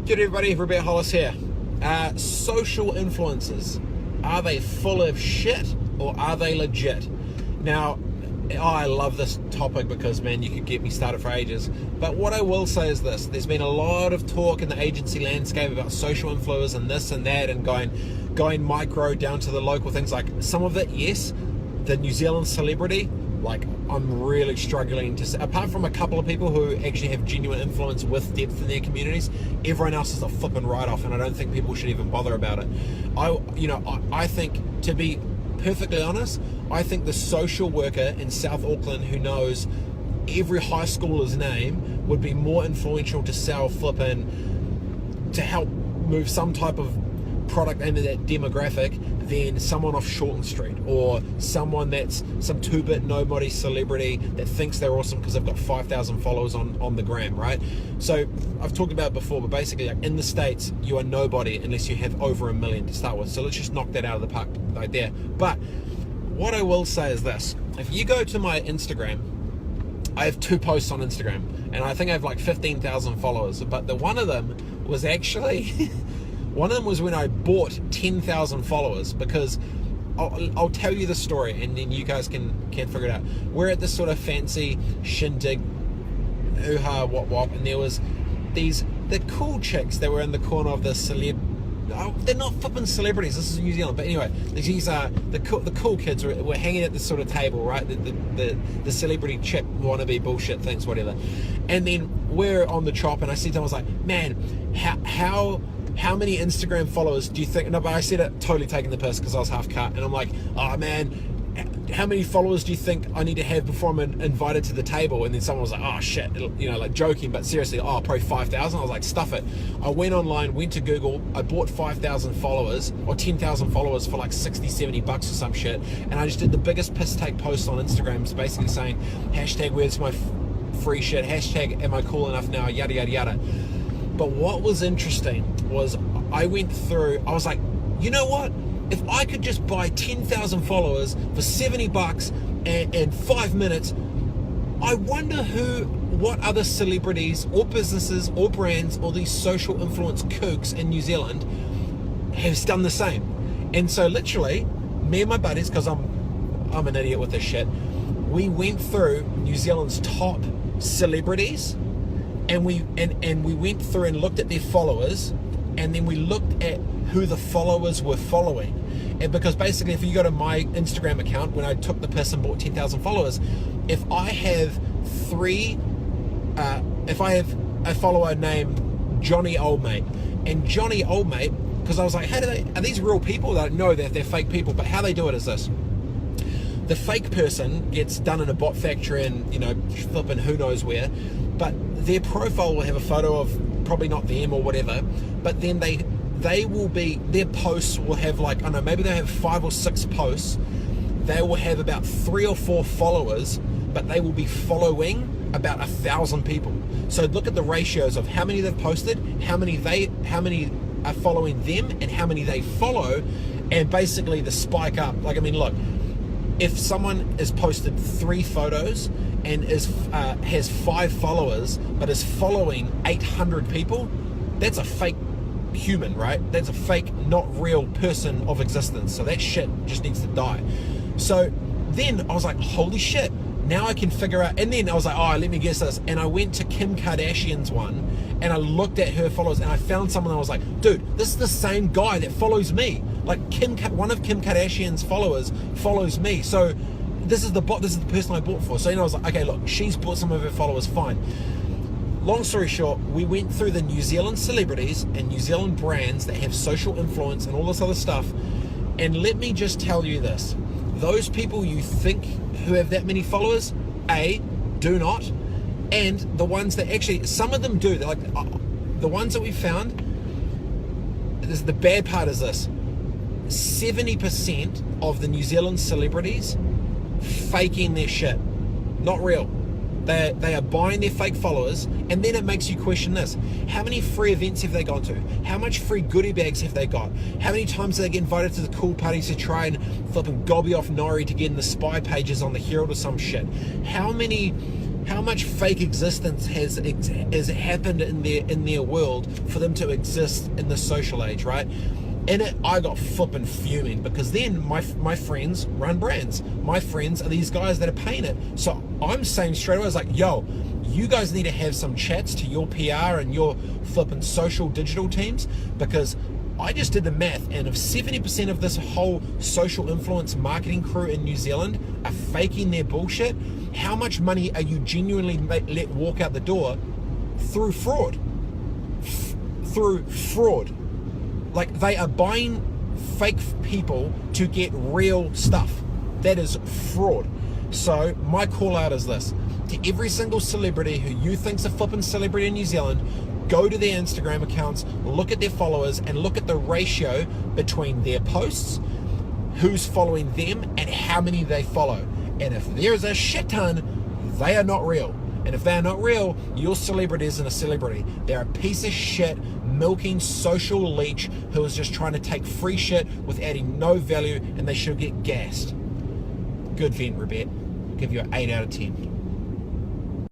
Good everybody, Robett Hollis here. Social influencers, are they full of shit or are they legit? Now, I love this topic because, man, you could get me started for ages. But what I will say is this: there's been a lot of talk in the agency landscape about social influencers and this and that, and going micro down to the local things. Like some of it, yes, the New Zealand celebrity. Like, I'm really struggling to, apart from a couple of people who actually have genuine influence with depth in their communities, everyone else is a flipping write-off, and I don't think people should even bother about it. I think, to be perfectly honest, I think the social worker in South Auckland who knows every high schooler's name would be more influential to sell flipping, to help move some type of product into that demographic than someone off Shorten Street, or someone that's some 2-bit nobody celebrity that thinks they're awesome because they've got 5,000 followers on the gram, right? So I've talked about it before, but basically, like, in the States, you are nobody unless you have over 1 million to start with. So let's just knock that out of the park right there. But what I will say is this: if you go to my Instagram, I have 2 posts on Instagram, and I think I have like 15,000 followers, but the one of them was actually one of them was when I bought 10,000 followers, because I'll tell you the story and then you guys can figure it out. We're at this sort of fancy shindig, hoo-ha, wop, and there was the cool chicks that were in the corner of the celeb. Oh, they're not flipping celebrities, this is New Zealand, but anyway, these are the cool kids were hanging at this sort of table, right? The celebrity chip wannabe bullshit things, whatever. And then we're on the chop, and I said to them, I was like, man, how many Instagram followers do you think? No, but I said it totally taking the piss because I was half cut, and I'm like, oh man, how many followers do you think I need to have before I'm invited to the table? And then someone was like, oh shit, like joking, but seriously, probably 5,000. I was like, stuff it. I went online, went to Google, I bought 5,000 followers or 10,000 followers for like $60-70 or some shit, and I just did the biggest piss take post on Instagram, basically saying hashtag where's my free shit, hashtag am I cool enough now, yada yada yada. But what was interesting was I went through, I was like, you know what? If I could just buy 10,000 followers for $70 and 5 minutes, I wonder what other celebrities or businesses or brands or these social influence kooks in New Zealand has done the same. And so literally, me and my buddies, because I'm an idiot with this shit, we went through New Zealand's top celebrities, and we went through and looked at their followers, and then we looked at who the followers were following. And because basically, if you go to my Instagram account, when I took the piss and bought 10,000 followers, if I have a follower named Johnny Oldmate, and Johnny Oldmate, because I was like, are these real people? That know that they're fake people, but how they do it is this: the fake person gets done in a bot factory and flipping who knows where, but their profile will have a photo of probably not them or whatever, but then their posts will have like, I don't know, maybe they have 5 or 6 posts. They will have about 3 or 4 followers, but they will be following about 1,000 people. So look at the ratios of how many they've posted, how many are following them, and how many they follow, and basically the spike up. Like, I mean, look, if someone has posted 3 photos and has 5 followers but is following 800 people, that's a fake human, right? That's a fake, not real person of existence. So that shit just needs to die. So then I was like, holy shit, now I can figure out. And then I was like, let me guess this. And I went to Kim Kardashian's one, and I looked at her followers, and I found someone. I was like, dude, this is the same guy that follows me. Like, one of Kim Kardashian's followers follows me. So this is the person I bought for. So I was like, okay, look, she's bought some of her followers, fine. Long story short, we went through the New Zealand celebrities and New Zealand brands that have social influence and all this other stuff. And let me just tell you this: those people you think who have that many followers, do not. And the ones that actually, some of them do. They're like, the ones that we found, the bad part is this: 70% of the New Zealand celebrities faking their shit. Not real. They are buying their fake followers, and then it makes you question this: how many free events have they gone to? How much free goodie bags have they got? How many times do they get invited to the cool parties to try and flip and gobby off Nori to get in the spy pages on the Herald or some shit? How many How much fake existence has happened in their world for them to exist in the social age, right? And I got flipping fuming, because then my friends run brands. My friends are these guys that are paying it. So I'm saying straight away, I was like, yo, you guys need to have some chats to your PR and your flipping social digital teams, because I just did the math, and if 70% of this whole social influence marketing crew in New Zealand are faking their bullshit, how much money are you genuinely let walk out the door through fraud? Through fraud. Like, they are buying fake people to get real stuff. That is fraud. So my call out is this: to every single celebrity who you think's a flipping celebrity in New Zealand, go to their Instagram accounts, look at their followers, and look at the ratio between their posts, who's following them, and how many they follow. And if there's a shit ton, they are not real. And if they're not real, your celebrity isn't a celebrity. They're a piece of shit, milking social leech who is just trying to take free shit with adding no value, and they should get gassed. Good vent, Robett. Give you an 8 out of 10.